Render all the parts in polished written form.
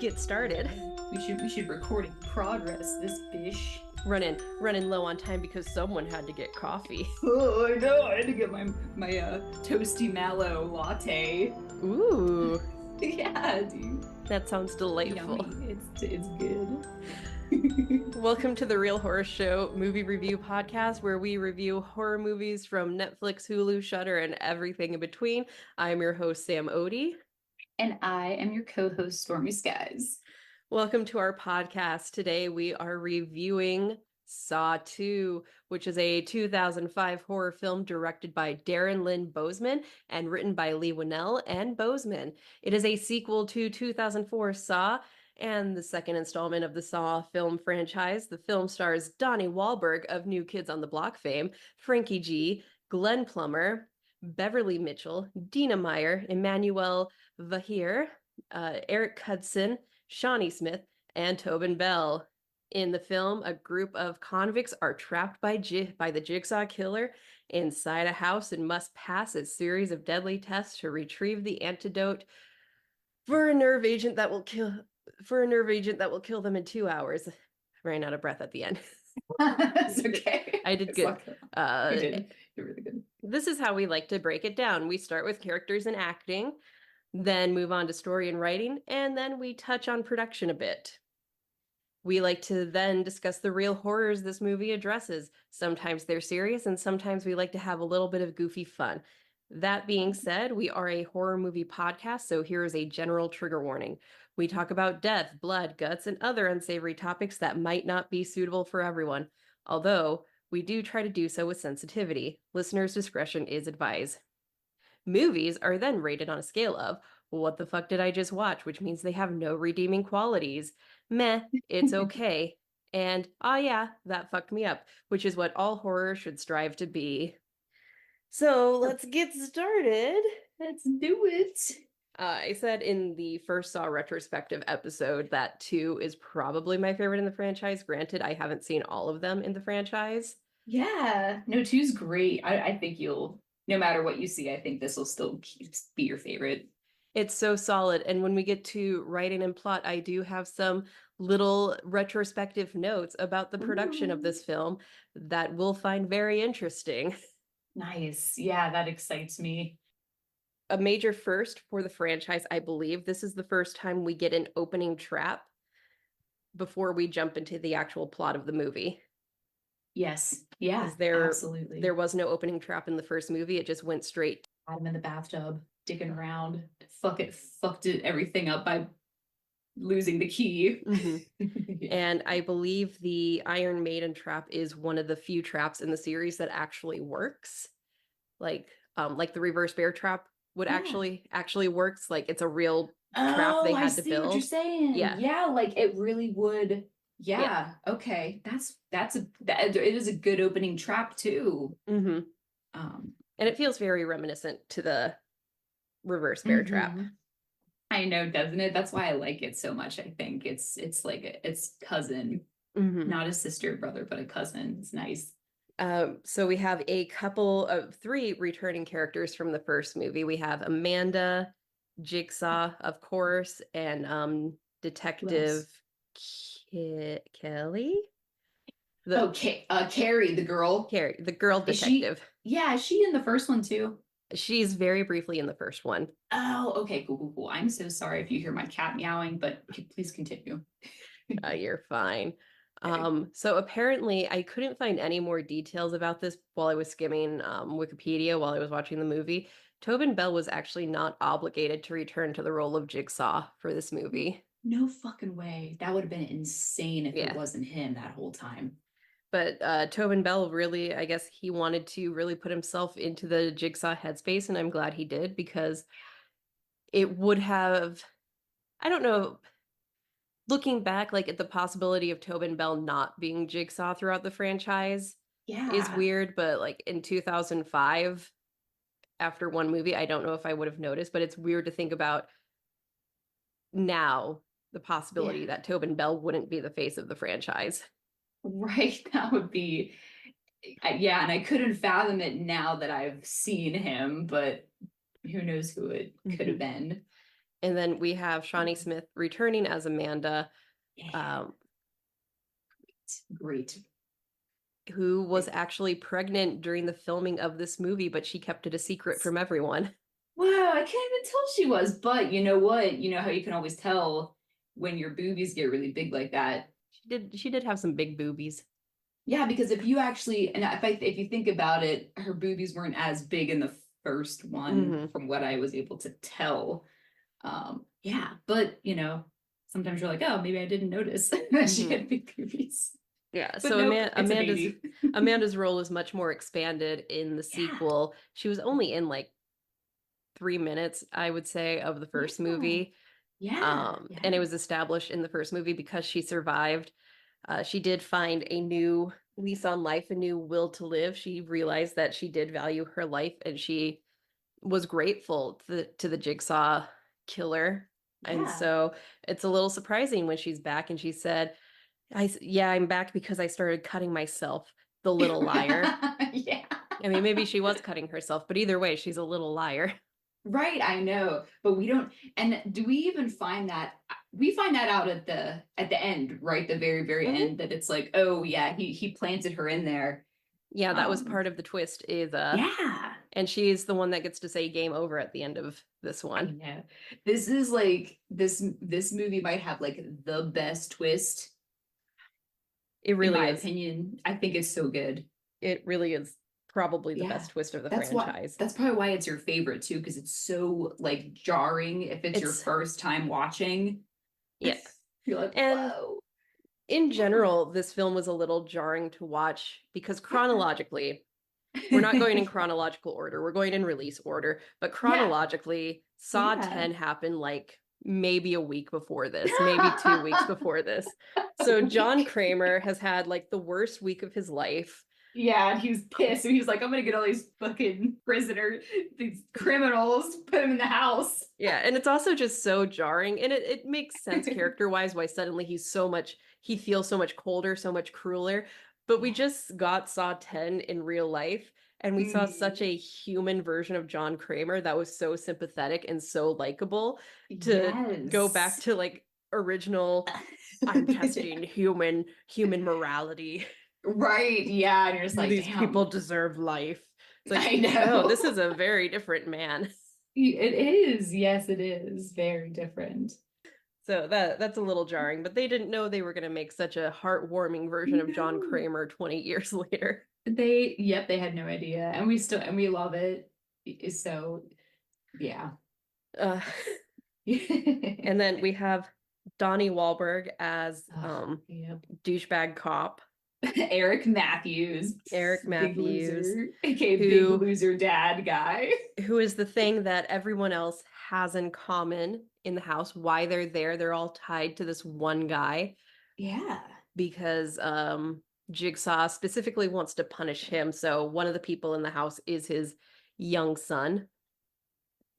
get started. We should record in progress this bish. Running low on time because someone had to get coffee. Oh, I know. I had to get my toasty mallow latte. Ooh, Yeah, dude. that sounds delightful. Yummy. It's good. Welcome to the Real Horror Show movie review podcast, where we review horror movies from Netflix, Hulu, Shudder, and everything in between. I'm your host, Sam Odie. And I am your co-host, Stormy Skies. Welcome to our podcast. Today we are reviewing Saw 2, which is a 2005 horror film directed by Darren Lynn Bousman and written by Lee Winnell and Bousman. It is a sequel to 2004 Saw and the second installment of the Saw film franchise. The film stars Donnie Wahlberg of New Kids on the Block fame, Frankie G, Glenn Plummer, Beverly Mitchell, Dina Meyer, Emmanuel Vahir, Eric Hudson, Shawnee Smith, and Tobin Bell. In the film, a group of convicts are trapped by the Jigsaw killer inside a house and must pass a series of deadly tests to retrieve the antidote for a nerve agent that will kill them in 2 hours. I ran out of breath at the end. It's okay. I did good. You did. You're really good. This is how we like to break it down. We start with characters and acting, then move on to story and writing, and then we touch on production a bit. We like to then discuss the real horrors this movie addresses. Sometimes they're serious, and sometimes we like to have a little bit of goofy fun. That being said, we are a horror movie podcast, so here is a general trigger warning. We talk about death, blood, guts, and other unsavory topics that might not be suitable for everyone, although we do try to do so with sensitivity. Listeners' discretion is advised. Movies are then rated on a scale of, what the fuck did I just watch? Which means they have no redeeming qualities. Meh, it's okay. And, oh yeah, that fucked me up, which is what all horror should strive to be. So let's get started. Let's do it. I said in the first Saw retrospective episode that 2 is probably my favorite in the franchise. Granted, I haven't seen all of them in the franchise. Yeah. No, 2's great. I think you'll, no matter what you see, I think this will still be your favorite. It's so solid. And when we get to writing and plot, I do have some little retrospective notes about the production of this film that we'll find very interesting. Nice. Yeah, that excites me. A major first for the franchise, I believe. This is the first time we get an opening trap before we jump into the actual plot of the movie. Yes. Yeah, absolutely. There was no opening trap in the first movie. It just went straight. Had him in the bathtub, dicking around. Fucked everything up by losing the key. Mm-hmm. And I believe the Iron Maiden trap is one of the few traps in the series that actually works. Like the reverse bear trap would actually works. Like it's a real trap they had to build. What you're saying. Yeah, like it really would. Yeah. Okay. It is a good opening trap too. Mm-hmm. And it feels very reminiscent to the reverse bear trap. I know, doesn't it? That's why I like it so much. I think it's like it's cousin, not a sister, brother, but a cousin. It's nice. So we have a couple of 3 returning characters from the first movie. We have Amanda, Jigsaw, of course, and Detective Kelly. Carrie, the girl. Carrie, the girl detective. Is she in the first one too? She's very briefly in the first one. Oh, okay, cool. I'm so sorry if you hear my cat meowing, but please continue. You're fine. So apparently I couldn't find any more details about this while I was skimming Wikipedia while I was watching the movie. Tobin Bell was actually not obligated to return to the role of Jigsaw for this movie. No fucking way. That would have been insane if it wasn't him that whole time. But Tobin Bell really, I guess he wanted to really put himself into the Jigsaw headspace, and I'm glad he did, because it would have, I don't know, looking back, like at the possibility of Tobin Bell not being Jigsaw throughout the franchise is weird, but like in 2005, after one movie, I don't know if I would have noticed, but it's weird to think about now, the possibility that Tobin Bell wouldn't be the face of the franchise. Right, that would be, and I couldn't fathom it now that I've seen him, but who knows who it could have been. And then we have Shawnee Smith returning as Amanda. Yeah. Great. Who was actually pregnant during the filming of this movie, but she kept it a secret from everyone. Wow, I can't even tell she was, but you know what? You know how you can always tell when your boobies get really big like that. She did have some big boobies. Yeah, because if you actually, and if you think about it, her boobies weren't as big in the first one, from what I was able to tell. Yeah, but you know, sometimes you're like, oh, maybe I didn't notice that she had big boobies. Yeah, But so nope, it's a baby. Amanda's role is much more expanded in the Yeah, sequel. She was only in like 3 minutes, I would say, of the first yeah, movie. yeah, And it yeah. was established in the first movie because she survived. She did find a new lease on life, a new will to live. She realized that she did value her life, and she was grateful to the Jigsaw killer. And Yeah. so it's a little surprising when she's back and she said, yeah, I'm back because I started cutting myself, the little liar. Yeah. I mean, maybe she was cutting herself, but either way, she's a little liar. Right, I know. But we don't, and do we even find that we find that out at the end, right? The very, very Mhm. end, that it's like, oh yeah, he planted her in there. Yeah, that was Um, part of the twist is yeah, and she's the one that gets to say game over at the end of this I one. know. This is like this movie might have like the best twist, It in really my is. opinion. I think it's so good. It really is probably the Yeah. best twist of the That's what franchise. that's probably why it's your favorite too, because it's so like jarring if it's your It's first time watching. yeah. You're like, And whoa. in Yeah. general, this film was a little jarring to watch because Yeah. chronologically, we're not going in chronological order. We're going in release order, but Yeah. chronologically, Saw Yeah. 10 happened like maybe a week before this, maybe 2 weeks before this. So John Weak. Kramer has had like the worst week of his life. Yeah, and he was pissed. And he was like, I'm gonna get all these fucking these criminals, put them in the house. Yeah, and it's also just so jarring, and it makes sense character-wise why suddenly he feels so much colder, so much crueler. But we Yeah. just got Saw 10 in real life, and we saw such Mm, a human version of John Kramer that was so sympathetic and so likable. To go back yes. to like original, I'm testing human morality. Right. Yeah. And you're just like, These people damn. deserve life. It's like, I no, this know. is a very different man. It is. Yes, it is. Very different. So that's a little jarring, but they didn't know they were going to make such a heartwarming version of John No. Kramer 20 years later. Yep, they had no idea. And we love it. So, yeah. Uh, and then we have Donnie Wahlberg as Yep. douchebag cop, Eric Matthews, Eric big Matthews, loser, aka big who loser dad guy. who is the thing that everyone else has in common in the house. Why they're there, they're all tied to this one guy Yeah. because Jigsaw specifically wants to punish him. So one of the people in the house is his young son.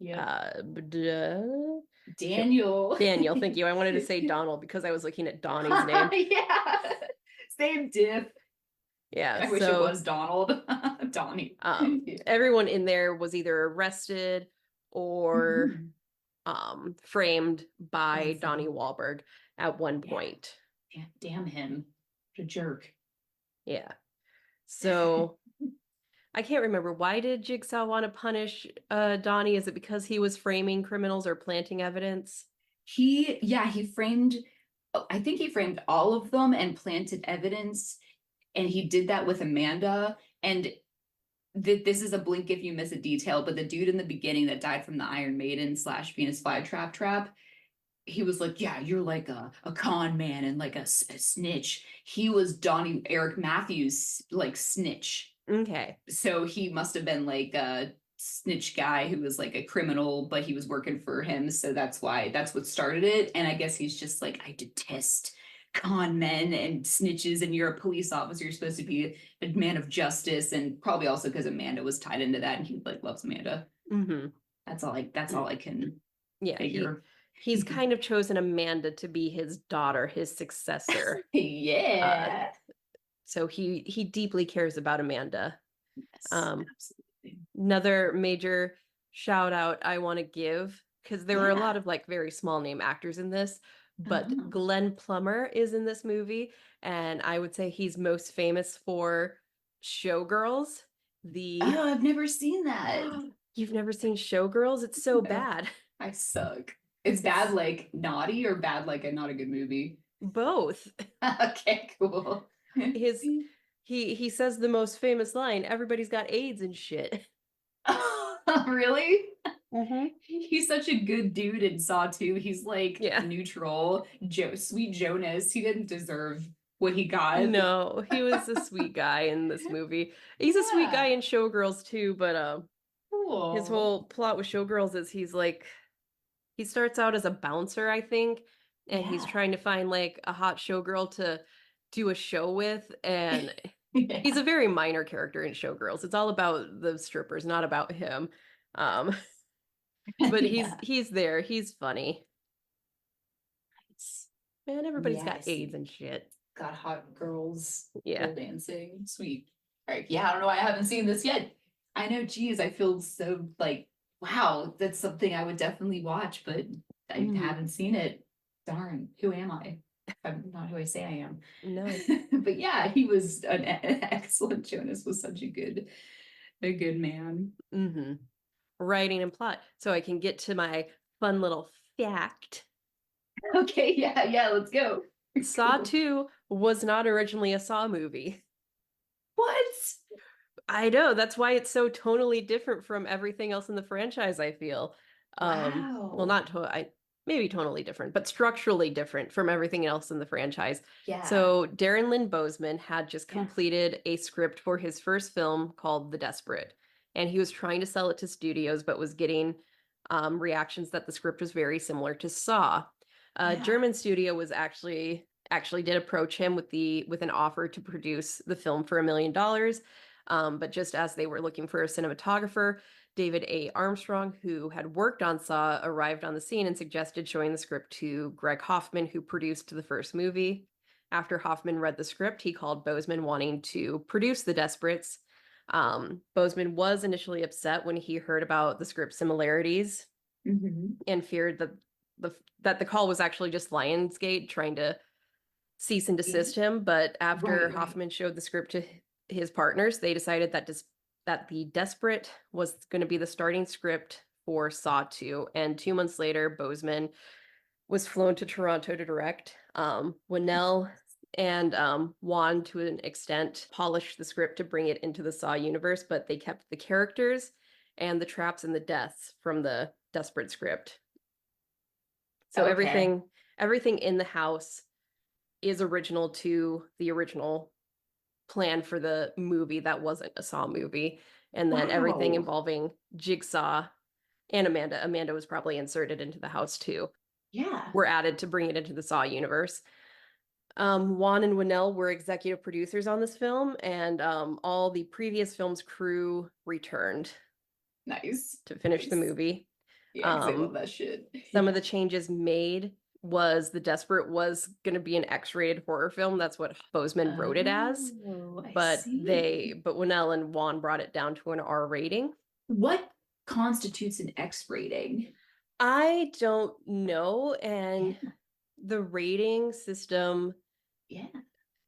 Yep. Uh, Daniel. Daniel, thank you. I wanted to say Donald because I was looking at Donnie's name. Yeah. Same diff. Yeah, I wish it so was Donald. Donnie. Yeah. everyone in there was either arrested or Mhm. framed by Donnie Exactly. Wahlberg at one Yeah. point. Damn him. What a jerk. Yeah. So I can't remember, why did Jigsaw want to punish Donnie? Is it because he was framing criminals or planting evidence? He framed, I think he framed all of them and planted evidence. And he did that with Amanda. And this is a blink if you miss a detail, but the dude in the beginning that died from the Iron Maiden slash Venus flytrap trap, he was like, yeah, you're like a con man and like a snitch. He was Donnie Eric Matthews like snitch. Okay. So he must have been like a snitch guy who was like a criminal, but he was working for him. So that's what started it. And I guess he's just like, I detest con men and snitches, and you're a police officer. You're supposed to be a man of justice. And probably also because Amanda was tied into that and he like loves Amanda. Mm-hmm. That's all I can Yeah, figure. he's kind of chosen Amanda to be his daughter, his successor. Yeah. So he deeply cares about Amanda. Yes, absolutely. Another major shout out I want to give because there were a lot Yeah. of like very small name actors in this, but Uh-huh. Glenn Plummer is in this movie, and I would say he's most famous for Showgirls. The Oh, I've never seen that. You've never seen Showgirls? It's so No, bad. I suck. It's bad It's like naughty or bad like a not a good movie. both. Okay, cool. His he says the most famous line, everybody's got AIDS and shit. Really? Mm-hmm. He's such a good dude in Saw 2. He's like Yeah. neutral, sweet Jonas. He didn't deserve what he got. No, he was a sweet guy in this movie. He's a sweet guy Yeah, in Showgirls too, but his cool. whole plot with Showgirls is he's like he starts out as a bouncer, I think, and he's Yeah. trying to find like a hot showgirl to do a show with, and he's Yeah. a very minor character in Showgirls. It's all about the strippers, not about him. Um, but he's Yeah. he's there. He's funny. Man, everybody's Yeah, I got AIDS see. and shit. Got hot girls Yeah. pole dancing. Sweet. All right. Yeah, I don't know why I haven't seen this yet. I know, geez, I feel so like, wow, that's something I would definitely watch, but I Mhm. haven't seen it. Darn, who am I? I'm not who I say I am. No. But yeah, he was an excellent. Jonas was such a good man. Hmm. Writing and plot. So I can get to my fun little fact. Okay, yeah, yeah, let's go. Saw Cool. 2 was not originally a Saw movie. What? I know, that's why it's so tonally different from everything else in the franchise, I feel. Well, Wow. not I maybe tonally different, but structurally different from everything else in the franchise. Yeah, So Darren Lynn Bousman had just yeah. completed a script for his first film called The Desperate, and he was trying to sell it to studios, but was getting reactions that the script was very similar to Saw. A Yeah. German studio was actually did approach him with an offer to produce the film for $1 million. But just as they were looking for a cinematographer, David A. Armstrong, who had worked on Saw, arrived on the scene and suggested showing the script to Greg Hoffman, who produced the first movie. After Hoffman read the script, he called Boseman wanting to produce The Desperates. Boseman was initially upset when he heard about the script similarities Hmm. and feared that the call was actually just Lionsgate trying to cease and Yeah. desist him. But after Right, right. Hoffman showed the script to his partners, they decided that The Desperate was going to be the starting script for Saw 2. And 2 months later, Boseman was flown to Toronto to direct. Winnell and Wan, to an extent, polished the script to bring it into the Saw universe, but they kept the characters and the traps and the deaths from the Desperate script. So Okay. everything in the house is original to the original plan for the movie that wasn't a Saw movie. And then everything Wow. involving Jigsaw and Amanda was probably inserted into the house too, Yeah. were added to bring it into the Saw universe. Juan and Winnell were executive producers on this film, and all the previous film's crew returned Nice. to finish the Nice. movie. Yeah, because I love Um, that shit. some of Yeah. the changes made was The Desperate was going to be an X-rated horror film. That's what Boseman wrote it as. Oh, I But see. Winnell and Juan brought it down to an R rating. What constitutes an X rating? I don't know. And Yeah. the rating system, Yeah.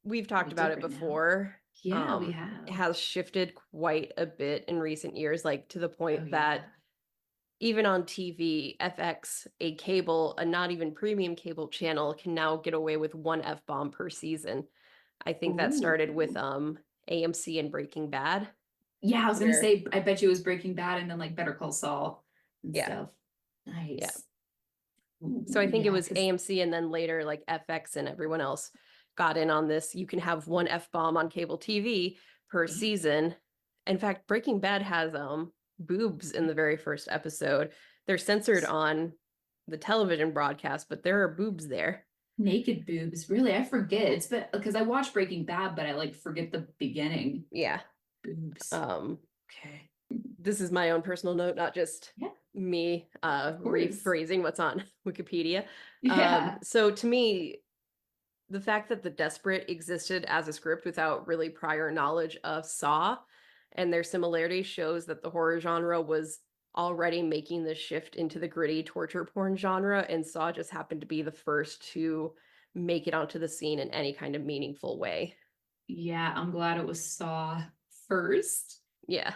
we've talked Probably about it different now. before, Yeah, we have. has shifted quite a bit in recent years, like to the Oh, point yeah. that even on TV, FX, a not even premium cable channel, can now get away with one F-bomb per season. I think that started with Ooh. AMC and Breaking Bad, Yeah, I was gonna where say, I bet you it was Breaking Bad and then like Better Call Saul and yeah, stuff. yeah. Nice. So I Ooh, think it yeah, was because AMC and then later like FX and everyone else got in on this. You can have one F-bomb on cable TV per season. In fact, Breaking Bad has boobs in the very first episode. They're censored on the television broadcast, but there are boobs there. naked boobs. Really, I forget. It's but because I watched Breaking Bad, but I like forget the beginning. Yeah. Boobs. Um, Okay. this is my own personal note, not just Yeah, me of course. rephrasing what's on Wikipedia. Yeah. So to me, the fact that The Desperate existed as a script without really prior knowledge of Saw and their similarities shows that the horror genre was already making the shift into the gritty torture porn genre, and Saw just happened to be the first to make it onto the scene in any kind of meaningful way. Yeah, I'm glad it was Saw first. Yeah.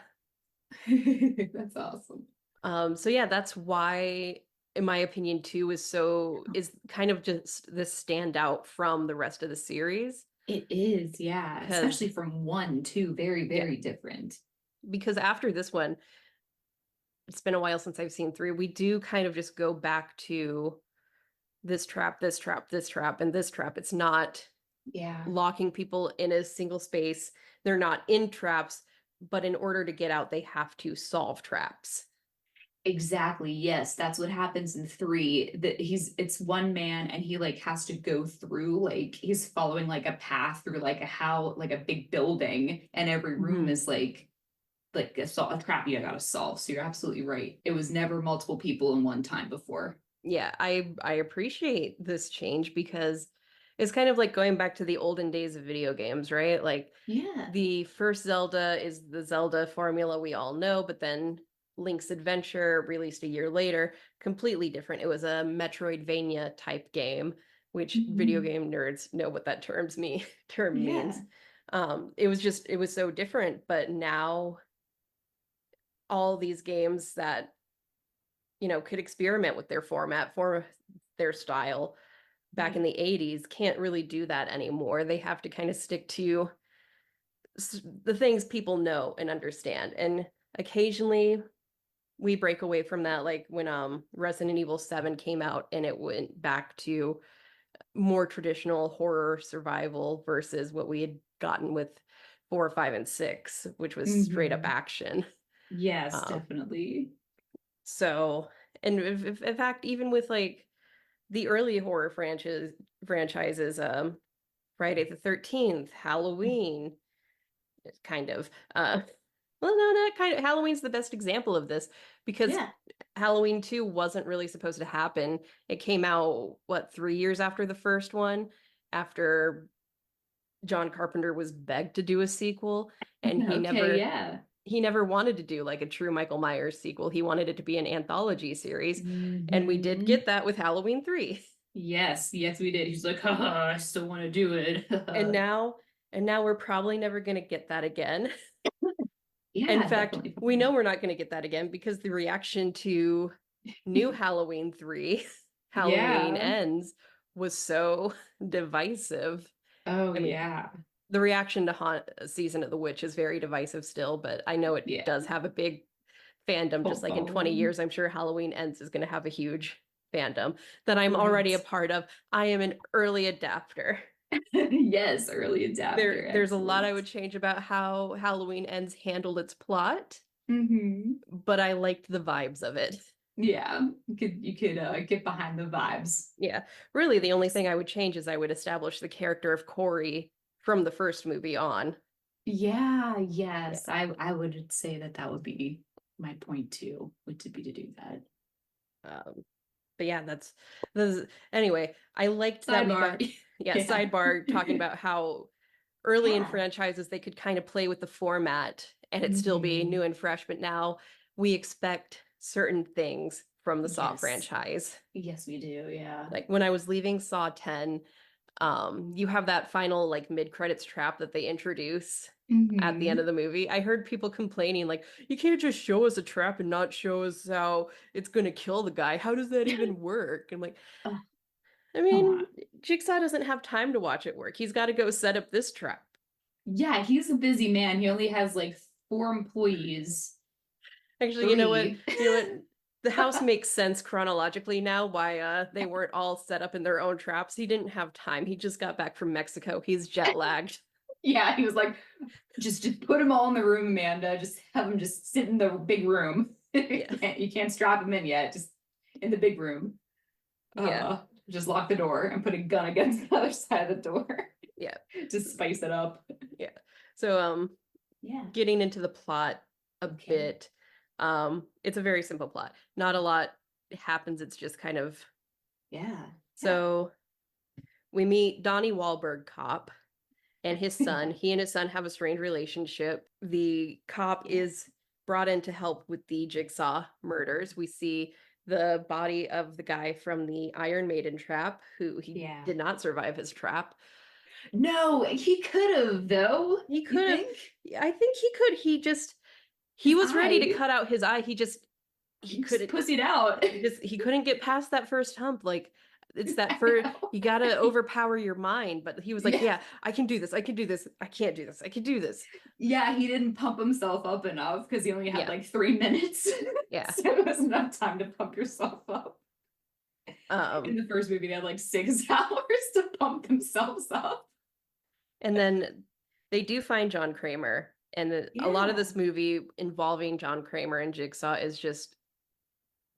That's awesome. So yeah, that's why, in my opinion, two is kind of just this standout from the rest of the series. It is, yeah. Because Especially from one, two, very, yeah, very different. because after this one, it's been a while since I've seen three. We do kind of just go back to this trap, this trap, this trap, and this trap. It's not Yeah. locking people in a single space. They're not in traps, but in order to get out, they have to solve traps. Exactly. Yes, that's what happens in three. That it's one man and he like has to go through like he's following like a path through like a big building, and every room Mhm. is like a trap you gotta solve. So you're absolutely right. It was never multiple people in one time before. Yeah, I appreciate this change because it's kind of like going back to the olden days of video games, right? Like Yeah. the first Zelda is the Zelda formula we all know, but then Link's Adventure, released a year later, completely different. It was a Metroidvania type game, which video Mhm. game nerds know what that term Yeah. means. It was so different, but now all these games that, could experiment with their format, for their style back Yeah. in the 80s can't really do that anymore. They have to kind of stick to the things people know and understand. And occasionally we break away from that, like when Resident Evil 7 came out and it went back to more traditional horror survival versus what we had gotten with 4, 5, and 6, which was straight up Mhm. action. Yes, Um, definitely. so, and in fact, even with like the early horror franchises, Friday the 13th, Halloween, kind of. Well, no, not kind of. Halloween's the best example of this because Yeah. Halloween 2 wasn't really supposed to happen. It came out, what, 3 years after the first one, after John Carpenter was begged to do a sequel, and Okay, yeah. he never wanted to do like a true Michael Myers sequel. He wanted it to be an anthology series, and we did Hmm. get that with Halloween 3. Yes, yes, we did. He's like, haha, I still want to do it. And now and now we're probably never going to get that again. In Yeah, fact, definitely. we know we're not going to get that again because the reaction to new Halloween 3, Halloween Yeah. Ends, was so divisive. Oh, I mean, yeah. the reaction to Season of the Witch is very divisive still, but I know it Yeah. does have a big fandom. Just Cult like in 20 following. years, I'm sure Halloween Ends is going to have a huge fandom that I'm already a Right. part of. I am an early adapter. Yes, early adapter. There's a lot I Excellent. would change about how Halloween Ends handled its plot, Hmm. but I liked the vibes of it. Yeah, you could get behind the vibes. Yeah, really the only thing I would change is I would establish the character of Corey from the first movie on. Yeah, Yeah. yes. I would say that that would be my point too, would to be to do that. Um, but yeah, that's this. Anyway, I liked that we Sidebar. got, yeah, Yeah. sidebar talking about how early in Yeah. franchises they could kind of play with the format and it still be Hmm. new and fresh, but now we expect certain things from the Saw Yes. franchise. Yes, we do. Yeah. Like when I was leaving Saw 10, you have that final like mid-credits trap that they introduce at the end Hmm. of the movie. I heard people complaining like, you can't just show us a trap and not show us how it's gonna kill the guy. How does that even work? I'm like, Oh, I come mean, on. Jigsaw doesn't have time to watch it work. He's got to go set up this trap. Yeah, he's a busy man. He only has like 4 employees. Actually, you know what? Three. You know what? The house makes sense chronologically now why they weren't all set up in their own traps. He didn't have time. He just got back from Mexico. He's jet lagged. Yeah, he was like, just put them all in the room, Amanda. Just have them just sit in the big room. Yeah. You can't strap them in yet. Just in the big room. Yeah. Just lock the door and put a gun against the other side of the door. Yeah. Just spice it up. Yeah. So Yeah. getting into the plot a Okay. bit. It's a very simple plot. Not a lot happens. It's just kind of Yeah. Yeah. so we meet Donnie Wahlberg, cop, and his son. Yeah. He and his son have a strange relationship. The cop Yeah. is brought in to help with the Jigsaw murders. We see the body of the guy from the Iron Maiden trap, who he Yeah. did not survive his trap. No, he could have though. He You could have. think? I think he could. He His was ready to eye. cut out his eye. He Just couldn't. pussied out. He couldn't get past that first hump. Like it's that I first. know. You gotta overpower your mind. But he was like, Yeah. "Yeah, I can do this. I can do this. I can't do this. I can do this." Yeah, he didn't pump himself up enough because he only had Yeah. like 3 minutes. Yeah. So it wasn't enough time to pump yourself up. In the first movie, they had like 6 hours to pump themselves up. And then they do find John Kramer. And a lot of Yeah. this movie involving John Kramer and Jigsaw is just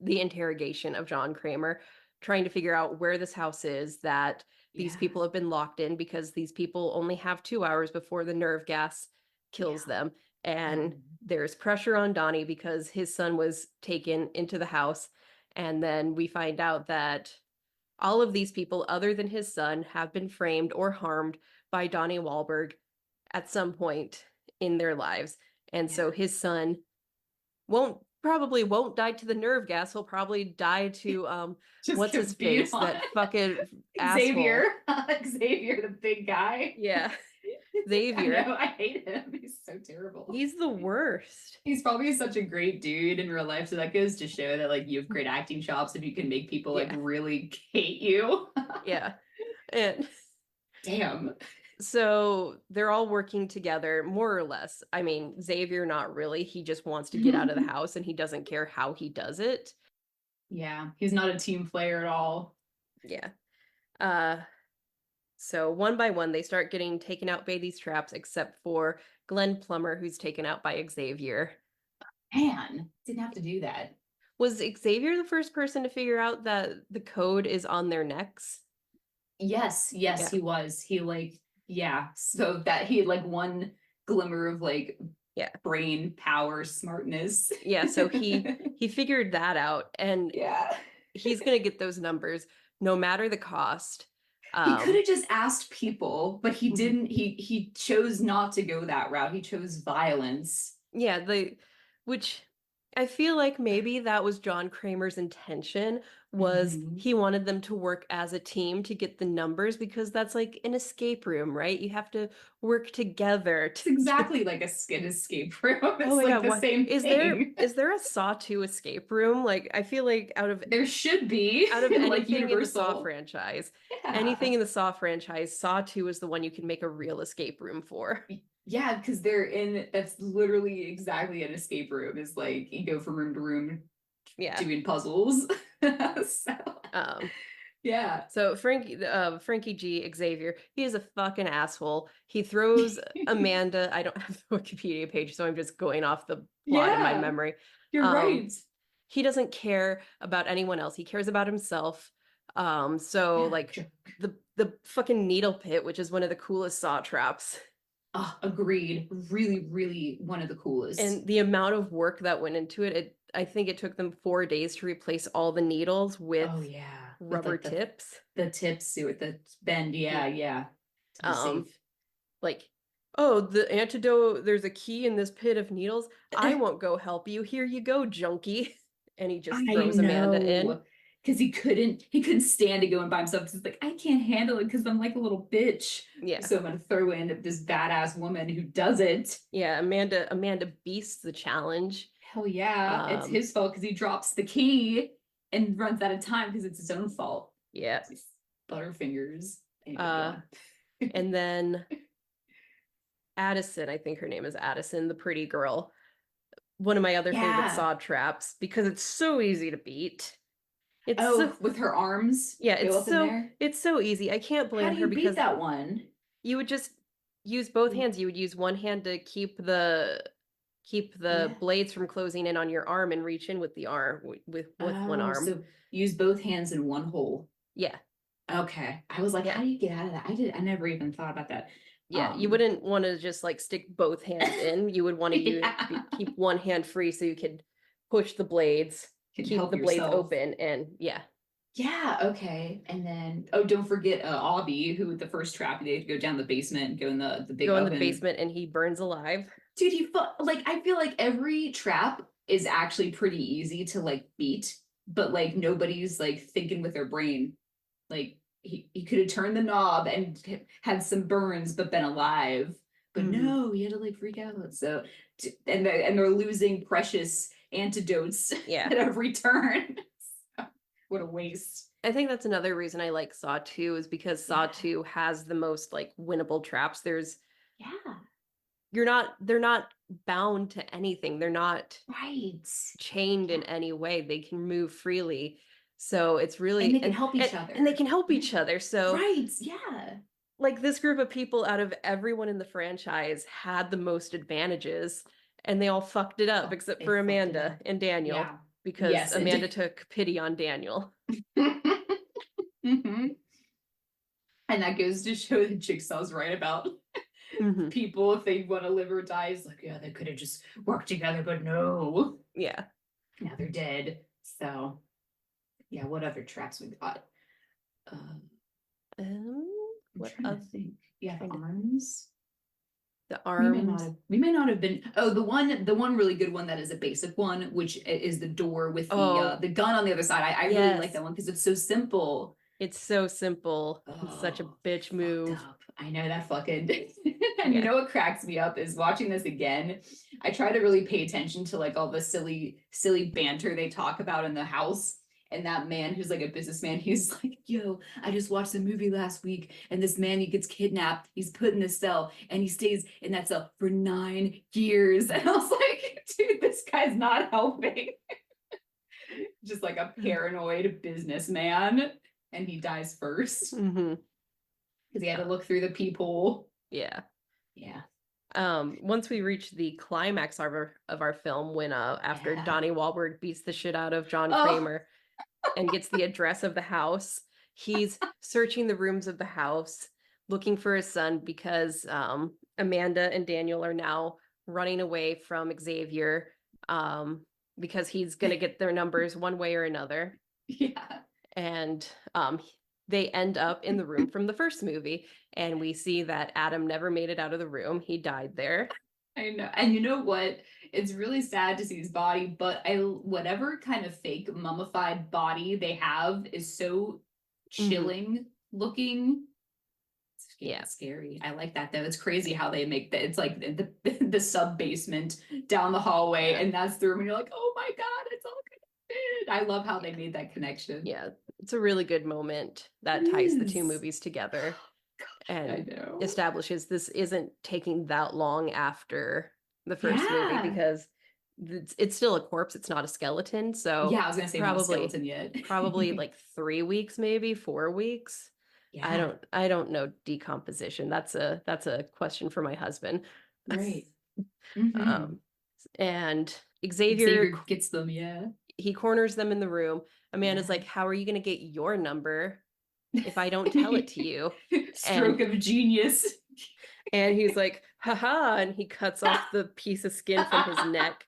the interrogation of John Kramer, trying to figure out where this house is that these Yeah. people have been locked in, because these people only have 2 hours before the nerve gas kills Yeah. them. And Mhm. there's pressure on Donnie because his son was taken into the house. And then we find out that all of these people, other than his son, have been framed or harmed by Donnie Wahlberg at some point in their lives. And so Yeah. his son probably won't die to the nerve gas. He'll probably die to Just what's his face? That fucking Xavier. asshole. Xavier, the big guy. Yeah. I Xavier. know, I hate him. He's so terrible. He's the worst. He's probably such a great dude in real life. So that goes to show that like you have great acting chops if you can make people like Yeah. really hate you. Yeah. And Damn. so they're all working together, more or less. I mean, Xavier, not really. He just wants to get out of the house and he doesn't care how he does it. Yeah, he's not a team player at all. Yeah. So one by one, they start getting taken out by these traps, except for Glenn Plummer, who's taken out by Xavier. Man, didn't have to do that. Was Xavier the first person to figure out that the code is on their necks? Yes, Yeah. he was. He like, yeah, so that he had like one glimmer of like brain power, smartness. Yeah, so he figured that out, and yeah, he's gonna get those numbers no matter the cost. He could have just asked people, but he didn't. He chose not to go that route. He chose violence. Yeah, which I feel like maybe that was John Kramer's intention, was he wanted them to work as a team to get the numbers, because that's like an escape room, right? You have to work together. It's exactly like a skid escape room. It's Oh my like God, the same thing. Is there a Saw 2 escape room? Like, I feel like there should be out of like anything in the Saw Universal. franchise, Yeah. anything in the Saw franchise, Saw 2 is the one you can make a real escape room for. Yeah, because that's literally exactly an escape room. Is like you go from room to room, doing puzzles. So, yeah. So Frankie G, Xavier, he is a fucking asshole. He throws Amanda. I don't have the Wikipedia page, so I'm just going off the plot in my memory. You're right. He doesn't care about anyone else. He cares about himself. Like the fucking needle pit, which is one of the coolest Saw traps. Oh, agreed. Really, really one of the coolest. And the amount of work that went into it, I think it took them 4 days to replace all the needles with rubber tips. The tips with the bend, yeah. Like, oh, the antidote, there's a key in this pit of needles. I won't go help you. Here you go, junkie. And he just throws Amanda in. Because he couldn't stand to go in by himself. Because he's like, I can't handle it because I'm like a little bitch. Yeah. So I'm gonna throw in this badass woman who does it. Yeah, Amanda beasts the challenge. Hell yeah. It's his fault because he drops the key and runs out of time because it's his own fault. Yeah. Butterfingers. And then Addison, I think her name is Addison, the pretty girl. One of my other favorite Saw traps, because it's so easy to beat. It's with her arms. Yeah, it's so easy. I can't blame her because beat that one. You would just use both hands. You would use one hand to keep the blades from closing in on your arm and reach in with the arm with one arm. So use both hands in one hole. Yeah. Okay. I was like, how do you get out of that? I never even thought about that. Yeah, you wouldn't want to just like stick both hands in. You would want to keep one hand free so you could push the blades, keep the blades open, and yeah. Yeah, okay. And then don't forget Aubie, who the first trap they had to go down the basement and go in the big oven. In the basement and he burns alive. Dude, like, I feel like every trap is actually pretty easy to like beat, but like nobody's like thinking with their brain. Like he could have turned the knob and had some burns, but been alive. But no, he had to like freak out. So and they're losing precious antidotes Yeah. at every turn. So, what a waste. I think that's another reason I like Saw 2 is because Saw 2 has the most like winnable traps. Yeah. They're not bound to anything. They're not Right. chained in any way. They can move freely. So it's really And they can help each other. And they can help each other. So right. Yeah. like this group of people out of everyone in the franchise had the most advantages and they all fucked it up except for Amanda and Daniel Yeah. because Yes, Amanda took pity on Daniel. And that goes to show that Jigsaw's right about people, if they want to live or die. It's like, yeah, they could have just worked together, but no. Yeah. Now they're dead. So, yeah, what other traps we got? What I'm trying to think. Yeah, the arms. The arms. We may not have been. Oh, the one really good one that is a basic one, which is the door with the gun on the other side. I really like that one because it's so simple. It's so simple. It's such a bitch move. Up. I know that fucking. And you know what cracks me up is watching this again. I try to really pay attention to like all the silly banter they talk about in the house. And that man who's like a businessman, he's like, yo, I just watched a movie last week and this man, he gets kidnapped. He's put in a cell and he stays in that cell for 9 years. And I was like, dude, this guy's not helping. Just like a paranoid businessman. And he dies first. Because he had to look through the peephole. Yeah. Yeah. Once we reach the climax of our film, when after Donnie Wahlberg beats the shit out of John Kramer and gets the address of the house, he's searching the rooms of the house looking for his son because Amanda and Daniel are now running away from Xavier because he's gonna get their numbers one way or another. Yeah. And they end up in the room from the first movie, and we see that Adam never made it out of the room. He died there. I know. And you know what? It's really sad to see his body, but whatever kind of fake mummified body they have is so chilling looking. It's scary. I like that though. It's crazy how they make that. It's like the sub basement down the hallway, and that's the room, and you're like, oh my god, it's all connected. I love how they made that connection. Yeah, it's a really good moment that ties the two movies together. And establishes this isn't taking that long after the first movie because it's still a corpse. It's not a skeleton. So yeah, I was gonna say probably not a skeleton yet. Probably like 3 weeks, maybe 4 weeks. Yeah. I don't know decomposition. That's a question for my husband. Right. And Xavier gets them. Yeah. He corners them in the room. Amanda's like, how are you going to get your number if I don't tell it to you? Stroke of genius. And he's like, haha, and he cuts off the piece of skin from his neck.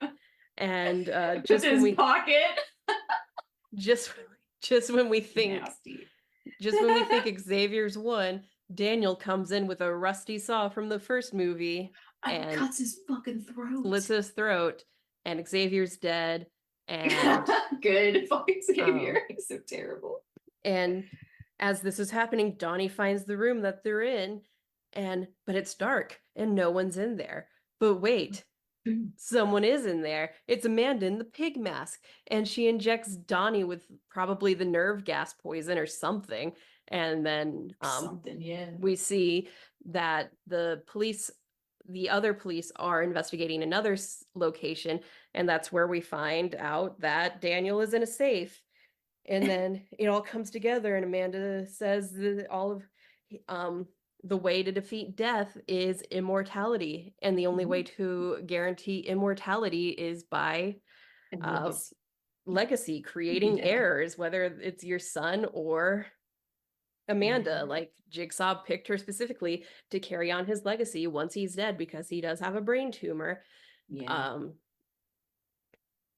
And just his pocket. just when we think Xavier's won, Daniel comes in with a rusty saw from the first movie and cuts his fucking throat. Slits his throat, and Xavier's dead. And good fucking Xavier. He's so terrible. And as this is happening, Donnie finds the room that they're in, but it's dark and no one's in there. But wait, someone is in there. It's Amanda in the pig mask, and she injects Donnie with probably the nerve gas poison or something. And then we see that the other police are investigating another location, and that's where we find out that Daniel is in a safe. And then it all comes together, and Amanda says that all of the way to defeat death is immortality, and the only way to guarantee immortality is by legacy, creating heirs, whether it's your son or Amanda. Like Jigsaw picked her specifically to carry on his legacy once he's dead because he does have a brain tumor.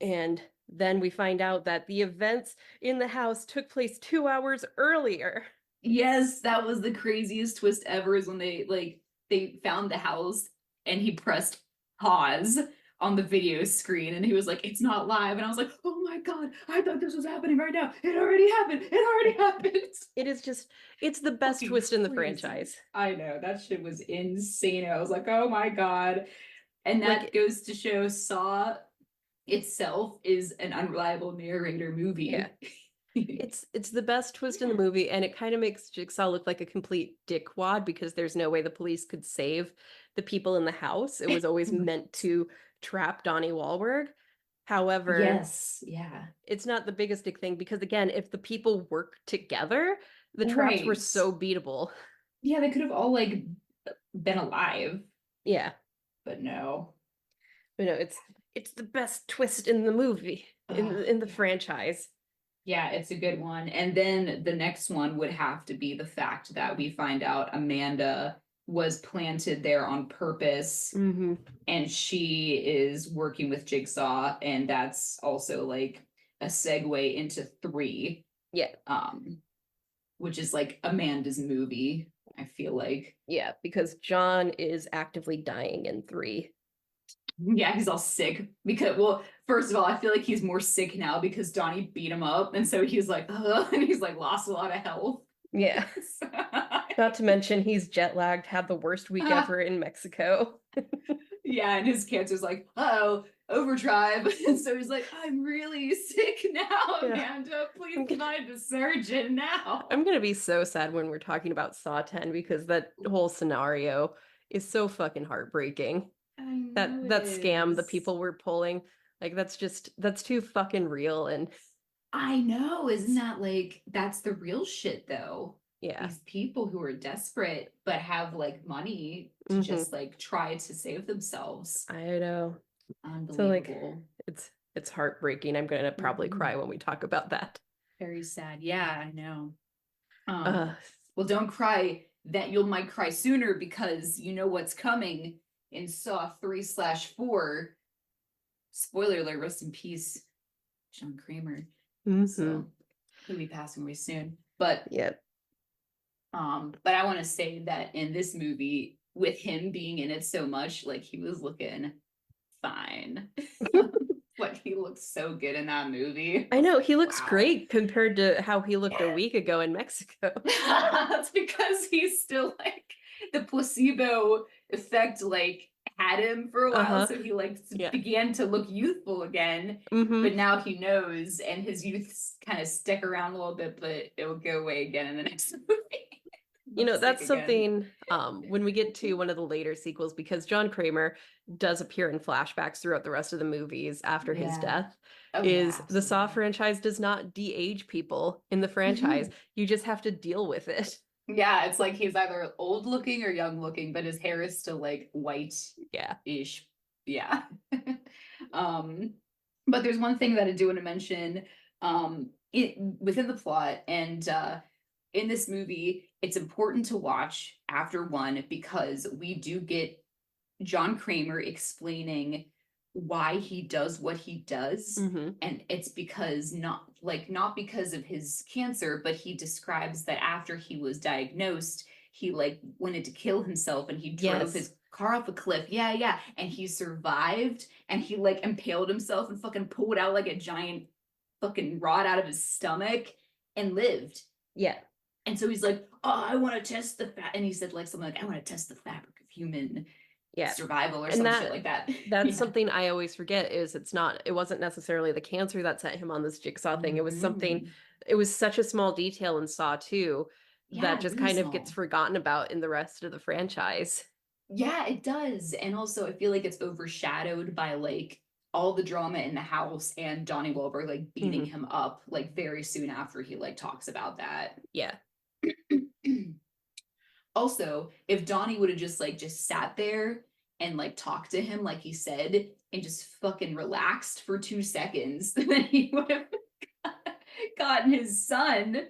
And then we find out that the events in the house took place 2 hours earlier. Yes, that was the craziest twist ever, is when they found the house and he pressed pause on the video screen, and he was like, "It's not live," and I was like, "Oh my god, I thought this was happening right now. It already happened. It already happened." It is just, it's the best Fucking twist in the crazy. franchise. I know, that shit was insane. I was like, "Oh my god." And that Like, goes to show Saw itself is an unreliable narrator movie. yeah. It's the best twist in the movie, and it kind of makes Jigsaw look like a complete dickwad because there's no way the police could save the people in the house. It was always meant to trap Donnie Wahlberg. However, Yes, yeah. it's not the biggest dick thing because again, if the people work together, the traps were Right. so beatable. Yeah, they could have all like been alive, Yeah. but no. But no, it's the best twist in the movie, in the Yeah. franchise. Yeah, it's a good one. And then the next one would have to be the fact that we find out Amanda was planted there on purpose, Mm-hmm. and she is working with Jigsaw, and that's also like a segue into 3, Yeah. which is like Amanda's movie, I feel like. Yeah, because John is actively dying in 3. Yeah, he's all sick because, well, first of all, I feel like he's more sick now because Donnie beat him up, and so he's like, ugh, and he's like lost a lot of health. Yeah. Not to mention he's jet lagged, had the worst week ever in Mexico. Yeah, and his cancer's like, oh, overdrive. And so he's like, I'm really sick now, Yeah. Amanda. Please find a surgeon now. I'm gonna be so sad when we're talking about Saw 10 because that whole scenario is so fucking heartbreaking. I know That it scam the is. people were pulling, like that's too fucking real. And I know, isn't that like, that's the real shit though. yeah. These people who are desperate but have like money to Mm-hmm. just like try to save themselves. I know. So like Unbelievable. it's heartbreaking. I'm gonna probably cry when we talk about that. Very sad. Yeah, I know. Uh Well, don't cry. That you might cry sooner because you know what's coming in Saw 3/4. Spoiler alert, rest in peace, John Kramer. mhm. So he'll be passing away soon. But Yep. but I want to say that in this movie, with him being in it so much, like he was looking fine. Like he looks so good in that movie. I know he looks Wow. great compared to how he looked a week ago in Mexico. That's because he's still like the placebo effect like had him for a while, so he like Yeah. began to look youthful again. Mm-hmm. But now he knows, and his youth kind of stick around a little bit, but it will go away again in the next movie. You know, Looks that's sick again. something when we get to one of the later sequels, because John Kramer does appear in flashbacks throughout the rest of the movies after his Yeah. death, Oh, is yeah, the Saw absolutely. franchise does not de-age people in the franchise. You just have to deal with it. Yeah, it's like he's either old looking or young looking, but his hair is still like Yeah. white-ish. Yeah. But there's one thing that I do want to mention within the plot, and in this movie, it's important to watch after 1 because we do get John Kramer explaining why he does what he does. Mm-hmm. And it's because not because of his cancer, but he describes that after he was diagnosed, he like wanted to kill himself and he drove his car off a cliff. Yeah. And he survived, and he like impaled himself and fucking pulled out like a giant fucking rod out of his stomach and lived. Yeah. And so he's like, oh, I want to test the and he said like something like, I want to test the fabric of human survival or some shit like that. That's something I always forget, is it wasn't necessarily the cancer that set him on this Jigsaw thing. It was something, it was such a small detail in Saw 2 that just really kind of small. gets forgotten about in the rest of the franchise. Yeah, it does. And also I feel like it's overshadowed by like all the drama in the house and Donnie Wahlberg like beating him up like very soon after he like talks about that. Yeah. Also, if Donnie would have just sat there and like talked to him like he said and just fucking relaxed for 2 seconds, then he would have gotten his son.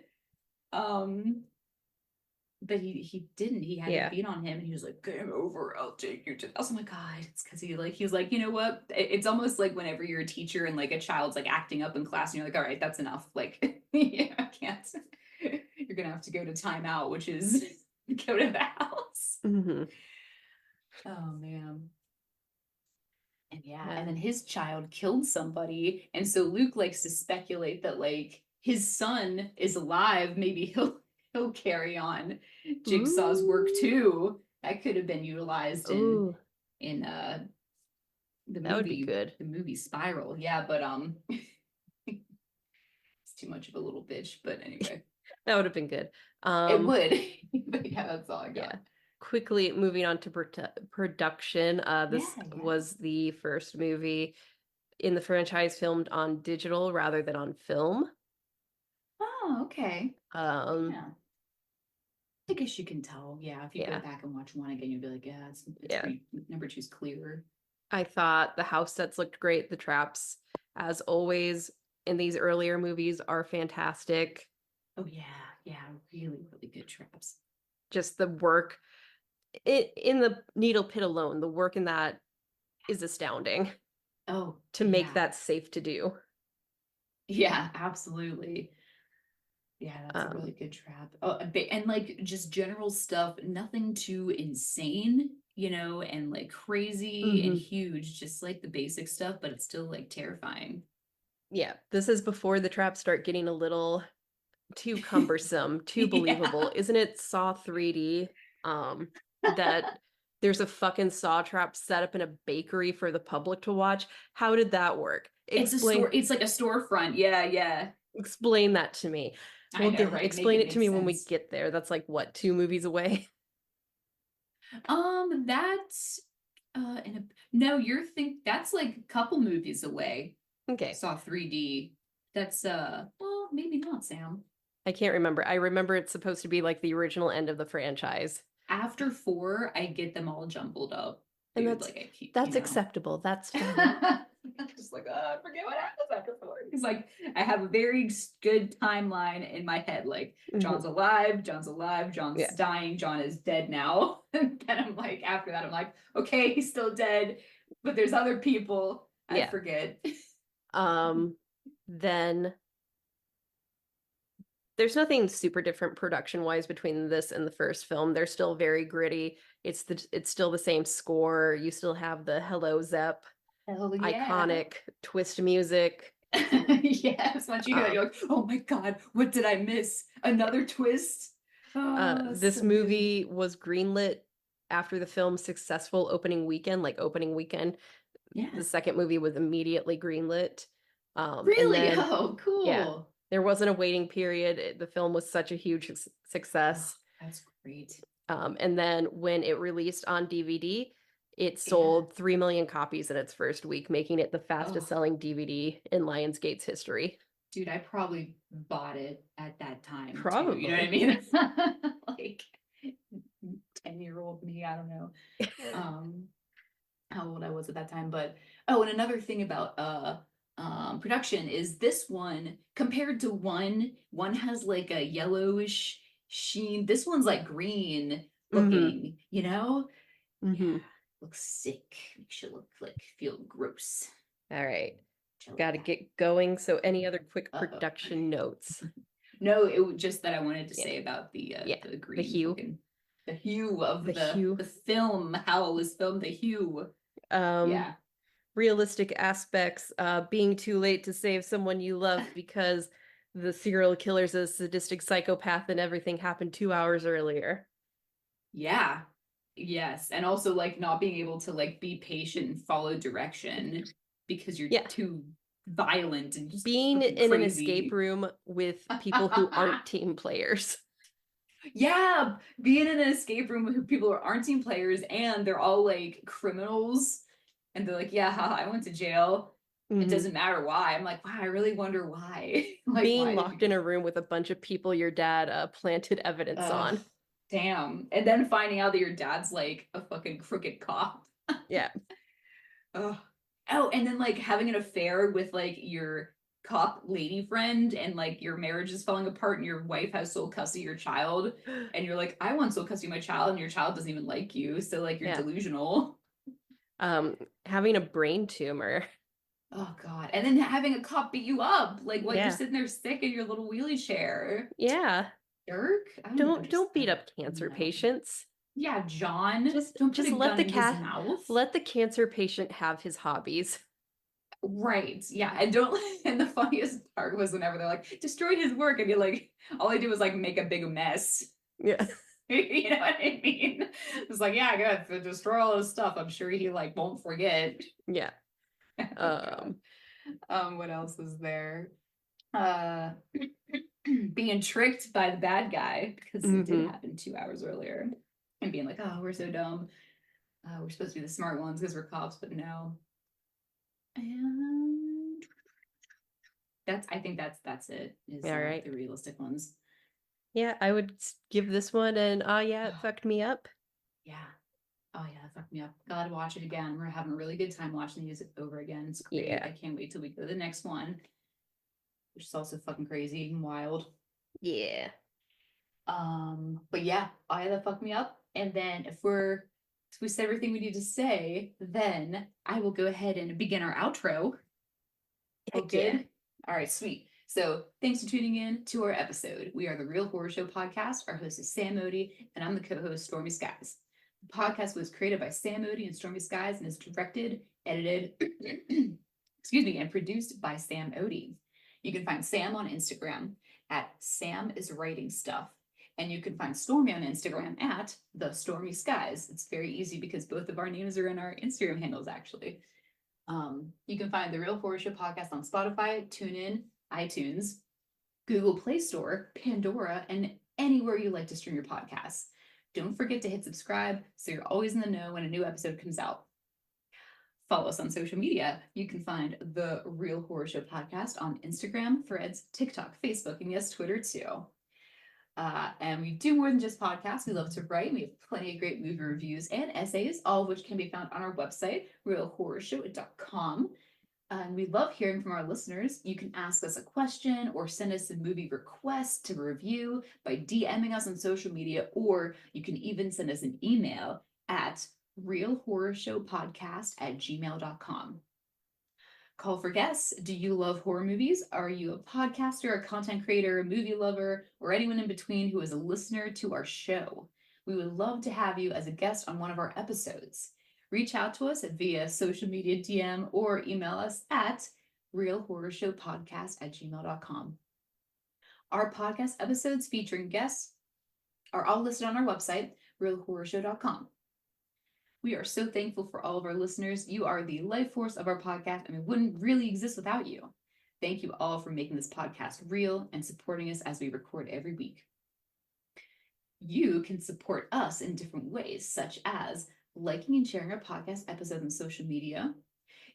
But he didn't. He had to beat on him, and he was like, "Game over. I'll take you to." I was like, God, it's because he was like, you know what? It's almost like whenever you're a teacher and like a child's like acting up in class, and you're like, all right, that's enough. Like, yeah, I can't. You're gonna have to go to timeout, which is go to the house. Mm-hmm. Oh man. And and then his child killed somebody, and so Luke likes to speculate that like his son is alive. Maybe he'll carry on Jigsaw's work Ooh. too. That could have been utilized Ooh, in the that would be movie good. Spiral. Yeah, but it's too much of a little bitch. But anyway, That would have been good. it would. But yeah, that's all I got. Yeah. Quickly moving on to production. This Yeah. was the first movie in the franchise filmed on digital rather than on film. Oh, okay. Um, Yeah. I guess you can tell. Yeah, if you go yeah, back and watch one again, you'll be like, yeah, it's yeah. pretty, number two's clearer. I thought the house sets looked great. The traps, as always in these earlier movies, are fantastic. Oh yeah, yeah, really, really good traps. Just the work in the needle pit alone, the work in that is astounding Oh, to make that safe to do. yeah, absolutely. Yeah, that's a really good trap. Oh, and like just general stuff, nothing too insane, and like crazy and huge, just like the basic stuff, but it's still like terrifying. Yeah, this is before the traps start getting a little too cumbersome, too believable. Yeah. Isn't it Saw 3D? That there's a fucking saw trap set up in a bakery for the public to watch. How did that work? It's a store, it's like a storefront. Yeah, yeah. Explain that to me. I know, right? Make Explain it it to make me when we sense. get there. That's like what, 2 movies away? That's no, that's like a couple movies away. Okay. Saw 3D. That's well, maybe not, Sam. I can't remember. I remember it's supposed to be like the original end of the franchise. After 4, I get them all jumbled up. And Dude, that's like I keep, that's acceptable. That's fine. I'm just like, I forget what happens after 4. It's like I have a very good timeline in my head. Like John's alive, John's dying, John is dead now. And then I'm like, after that, I'm like, okay, he's still dead, but there's other people. I forget. Then there's nothing super different production wise between this and the first film. They're still very gritty. It's still the same score. You still have the Hello Zepp iconic twist music. Yes, once you hear that, you're like, oh my god, what did I miss? Another twist. This movie was greenlit after the film's successful opening weekend. Yeah. The second movie was immediately greenlit. Really? And then, oh, cool. Yeah, there wasn't a waiting period. The film was such a huge success. Oh, that's great. And then when it released on DVD, it sold 3 million copies in its first week, making it the fastest selling DVD in Lionsgate's history. Dude, I probably bought it at that time. Probably. Too, you know what I mean? Like 10-year-old me, I don't know how old I was at that time. But and another thing about production is this one compared to one has like a yellowish sheen. This one's like green looking, Yeah, looks sick. Makes you feel gross. All right, got to get going. So any other quick production notes? No, it was just that I wanted to say about the green, the hue, the hue of the film, how it was filmed, the hue. Realistic aspects, being too late to save someone you love because the serial killer's a sadistic psychopath and everything happened 2 hours earlier. Yeah. Yes. And also like not being able to like be patient and follow direction because you're too violent and just being in an escape room with people who aren't team players. Yeah, being in an escape room with people who aren't team players and they're all like criminals. And they're like, yeah, I went to jail. It doesn't matter why. I'm like, wow, I really wonder why. Like, being locked in a room with a bunch of people your dad planted evidence on. Damn. And then finding out that your dad's like a fucking crooked cop. Yeah. Oh, and then like having an affair with like your cop lady friend and like your marriage is falling apart and your wife has sole custody of your child. And you're like, I want sole custody of my child and your child doesn't even like you. So like you're delusional. Having a brain tumor. Oh god. And then having a cop beat you up. Like what you're sitting there sick in your little wheelie chair. Yeah. Jerk. Don't beat up cancer patients. Yeah, John. Just Don't put just a let gun the in his cat mouth. let the cancer patient have his hobbies. Right. Yeah. And don't and the funniest part was whenever they're like, destroy his work, and you're like, all I do is like make a big mess. Yeah. You know what I mean? It's like, yeah, good. Destroy all his stuff. I'm sure he like won't forget. Yeah. Oh, God. What else is there? Uh being tricked by the bad guy, because it did Mhm. happen 2 hours earlier. And being like, oh, we're so dumb. We're supposed to be the smart ones because we're cops, but no. And I think that's it, is All right. the realistic ones. Yeah, I would give this one an yeah, it fucked me up. Yeah. Oh yeah, that fucked me up. Gotta watch it again. We're having a really good time watching these over again. It's great. Yeah. I can't wait till we go to the next one, which is also fucking crazy and wild. Yeah. But yeah, oh yeah, that fucked me up. And then if we said everything we need to say, then I will go ahead and begin our outro. Oh, Heck yeah. good. All right, sweet. So thanks for tuning in to our episode. We are the Real Horror Show podcast. Our host is Sam Odie, and I'm the co-host, Stormy Skies. The podcast was created by Sam Odie and Stormy Skies and is directed, edited, excuse me, and produced by Sam Odie. You can find Sam on Instagram at Sam is Writing Stuff. And you can find Stormy on Instagram at The Stormy Skies. It's very easy because both of our names are in our Instagram handles, actually. You can find the Real Horror Show podcast on Spotify, TuneIn, iTunes, Google Play Store, Pandora, and anywhere you like to stream your podcasts. Don't forget to hit subscribe so you're always in the know when a new episode comes out. Follow us on social media. You can find the Real Horror Show podcast on Instagram, Threads, TikTok, Facebook, and yes, Twitter too. And we do more than just podcasts. We love to write. We have plenty of great movie reviews and essays, all of which can be found on our website, realhorrorshow.com. And we love hearing from our listeners. You can ask us a question or send us a movie request to review by DMing us on social media, or you can even send us an email at realhorrorshowpodcast@gmail.com. Call for guests. Do you love horror movies? Are you a podcaster, a content creator, a movie lover, or anyone in between who is a listener to our show? We would love to have you as a guest on one of our episodes. Reach out to us via social media DM or email us at realhorrorshowpodcast@gmail.com. Our podcast episodes featuring guests are all listed on our website, realhorrorshow.com. We are so thankful for all of our listeners. You are the life force of our podcast, and we wouldn't really exist without you. Thank you all for making this podcast real and supporting us as we record every week. You can support us in different ways, such as liking and sharing our podcast episodes on social media.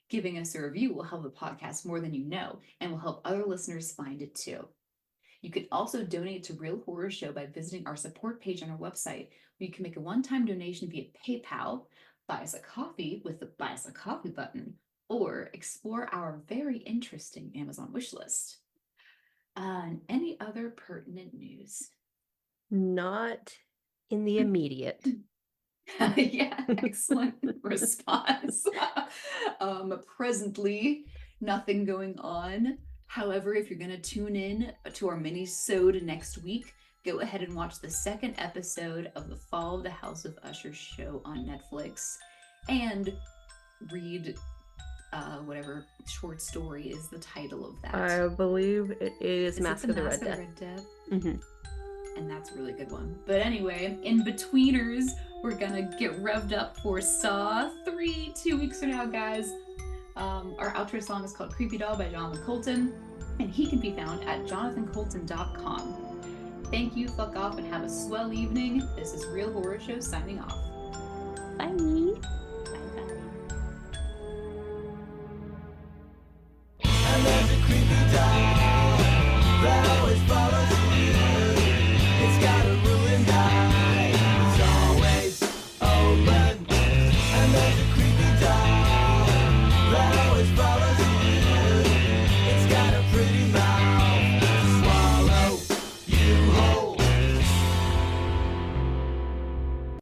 Giving us a review will help the podcast more than you know and will help other listeners find it too. You can also donate to Real Horror Show by visiting our support page on our website, where you can make a one-time donation via PayPal, buy us a coffee with the Buy Us a Coffee button, or explore our very interesting Amazon wish list. And any other pertinent news? Not in the immediate. Yeah, excellent response. Presently, nothing going on. However, if you're going to tune in to our mini-sode next week, go ahead and watch the second episode of the Fall of the House of Usher show on Netflix and read whatever short story is the title of that. I believe it is Mask of the Red Death. Mm-hmm. And that's a really good one. But anyway, in betweeners, we're gonna get revved up for Saw 3 2 weeks from now, guys. Our outro song is called Creepy Doll by Jonathan Colton, and he can be found at jonathancolton.com. Thank you, fuck off, and have a swell evening. This is Real Horror Show signing off. Bye.